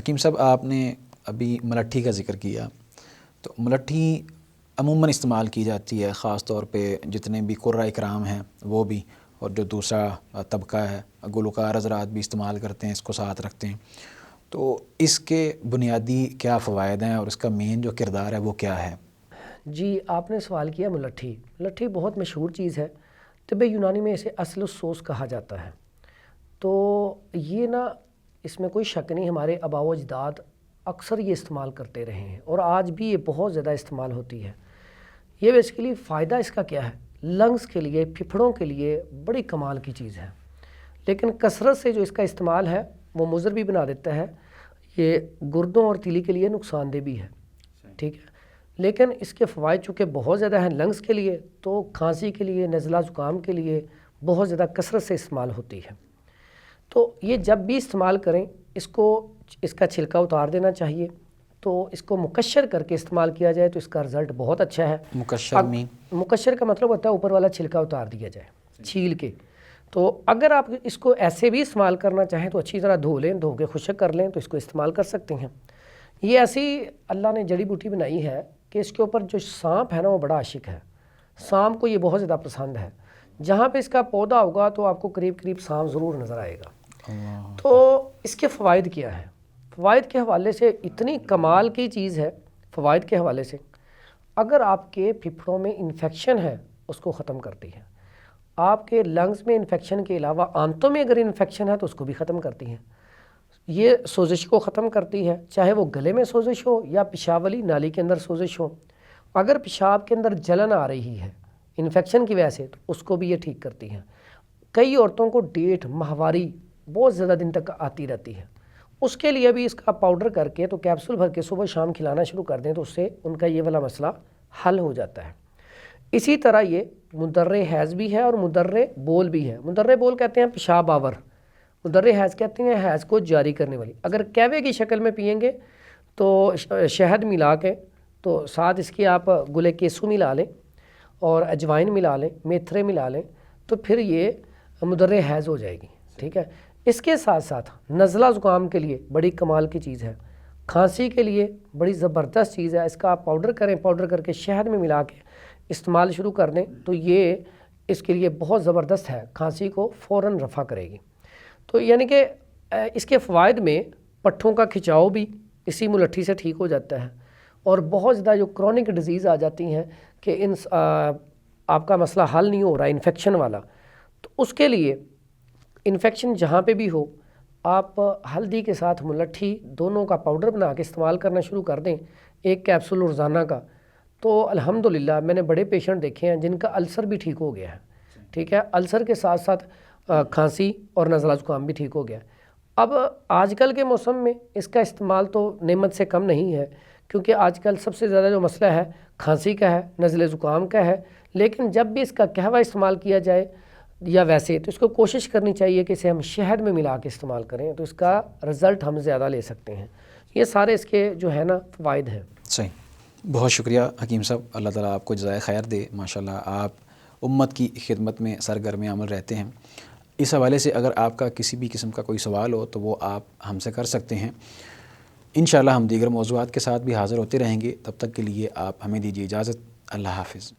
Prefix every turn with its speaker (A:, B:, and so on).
A: حکیم صاحب، آپ نے ابھی ملٹھی کا ذکر کیا، تو ملٹھی عموماً استعمال کی جاتی ہے، خاص طور پہ جتنے بھی قرہ اکرام ہیں وہ بھی، اور جو دوسرا طبقہ ہے گلوکار حضرات بھی استعمال کرتے ہیں، اس کو ساتھ رکھتے ہیں۔ تو اس کے بنیادی کیا فوائد ہیں اور اس کا مین جو کردار ہے وہ کیا ہے؟
B: جی، آپ نے سوال کیا ملٹھی۔ ملٹھی بہت مشہور چیز ہے، طب یونانی میں اسے اصل السوس کہا جاتا ہے۔ تو یہ اس میں کوئی شک نہیں، ہمارے آباء و اجداد اکثر یہ استعمال کرتے رہے ہیں اور آج بھی یہ بہت زیادہ استعمال ہوتی ہے۔ یہ بیسیکلی فائدہ اس کا کیا ہے؟ لنگز کے لیے، پھپھڑوں کے لیے بڑی کمال کی چیز ہے، لیکن کثرت سے جو اس کا استعمال ہے وہ مضر بھی بنا دیتا ہے۔ یہ گردوں اور تیلی کے لیے نقصان دہ بھی ہے، ٹھیک ہے، لیکن اس کے فوائد چونکہ بہت زیادہ ہیں لنگز کے لیے، تو کھانسی کے لیے، نزلہ زکام کے لیے بہت زیادہ کثرت سے استعمال ہوتی ہے۔ تو یہ جب بھی استعمال کریں اس کا چھلکا اتار دینا چاہیے، تو اس کو مقشر کر کے استعمال کیا جائے تو اس کا رزلٹ بہت اچھا ہے۔ مقشر کا مطلب ہوتا ہے اوپر والا چھلکا اتار دیا جائے چھیل کے۔ تو اگر آپ اس کو ایسے بھی استعمال کرنا چاہیں تو اچھی طرح دھو لیں، دھو کے خشک کر لیں تو اس کو استعمال کر سکتے ہیں۔ یہ ایسی اللہ نے جڑی بوٹی بنائی ہے کہ اس کے اوپر جو سانپ ہے نا وہ بڑا عاشق ہے، سانپ کو یہ بہت زیادہ پسند ہے۔ جہاں پہ اس کا پودا ہوگا تو آپ کو قریب قریب سانپ ضرور نظر آئے گا۔ تو اس کے فوائد کیا ہیں؟ فوائد کے حوالے سے اتنی کمال کی چیز ہے۔ فوائد کے حوالے سے اگر آپ کے پھپھڑوں میں انفیکشن ہے اس کو ختم کرتی ہے، آپ کے لنگز میں انفیکشن کے علاوہ آنتوں میں اگر انفیکشن ہے تو اس کو بھی ختم کرتی ہے۔ یہ سوزش کو ختم کرتی ہے، چاہے وہ گلے میں سوزش ہو یا پیشاب والی نالی کے اندر سوزش ہو۔ اگر پیشاب کے اندر جلن آ رہی ہے انفیکشن کی وجہ سے تو اس کو بھی یہ ٹھیک کرتی ہے۔ کئی عورتوں کو ڈیٹ ماہواری بہت زیادہ دن تک آتی رہتی ہے، اس کے لیے بھی اس کا پاؤڈر کر کے تو کیپسول بھر کے صبح شام کھلانا شروع کر دیں تو اس سے ان کا یہ والا مسئلہ حل ہو جاتا ہے۔ اسی طرح یہ مدر حیض بھی ہے اور مدر بول بھی ہے۔ مدر بول کہتے ہیں پیشاب آور، مدر حیض کہتے ہیں حیض کو جاری کرنے والی۔ اگر کہوے کی شکل میں پئیں گے تو شہد ملا کے تو ساتھ اس کی آپ گلے کیسو ملا لیں اور اجوائن ملا لیں، میتھرے ملا لیں تو پھر یہ مدر حیض ہو جائے گی، ٹھیک ہے۔ اس کے ساتھ ساتھ نزلہ زکام کے لیے بڑی کمال کی چیز ہے، کھانسی کے لیے بڑی زبردست چیز ہے۔ اس کا آپ پاؤڈر کریں، پاؤڈر کر کے شہد میں ملا کے استعمال شروع کر دیں تو یہ اس کے لیے بہت زبردست ہے، کھانسی کو فوراً رفع کرے گی۔ تو یعنی کہ اس کے فوائد میں پٹھوں کا کھچاؤ بھی اسی ملٹھی سے ٹھیک ہو جاتا ہے، اور بہت زیادہ جو کرونک ڈیزیز آ جاتی ہیں کہ آپ کا مسئلہ حل نہیں ہو رہا انفیکشن والا، تو اس کے لیے انفیکشن جہاں پہ بھی ہو آپ ہلدی کے ساتھ ملٹھی دونوں کا پاؤڈر بنا کے استعمال کرنا شروع کر دیں، ایک کیپسول روزانہ کا، تو الحمدللہ میں نے بڑے پیشنٹ دیکھے ہیں جن کا السر بھی ٹھیک ہو گیا ہے، ٹھیک ہے، السر کے ساتھ ساتھ کھانسی اور نزلہ زکام بھی ٹھیک ہو گیا ہے۔ اب آج کل کے موسم میں اس کا استعمال تو نعمت سے کم نہیں ہے، کیونکہ آج کل سب سے زیادہ جو مسئلہ ہے کھانسی کا ہے، نزلہ زکام کا ہے، لیکن جب بھی اس کا قہوہ استعمال کیا جائے یا ویسے تو اس کو کوشش کرنی چاہیے کہ اسے ہم شہد میں ملا کے استعمال کریں تو اس کا رزلٹ ہم زیادہ لے سکتے ہیں۔ یہ سارے اس کے جو ہے فوائد ہیں۔
A: صحیح، بہت شکریہ حکیم صاحب، اللہ تعالیٰ آپ کو جزائے خیر دے۔ ماشاءاللہ آپ امت کی خدمت میں سرگرم عمل رہتے ہیں۔ اس حوالے سے اگر آپ کا کسی بھی قسم کا کوئی سوال ہو تو وہ آپ ہم سے کر سکتے ہیں۔ انشاءاللہ ہم دیگر موضوعات کے ساتھ بھی حاضر ہوتے رہیں گے، تب تک کے لیے آپ ہمیں دیجیے اجازت۔ اللہ حافظ۔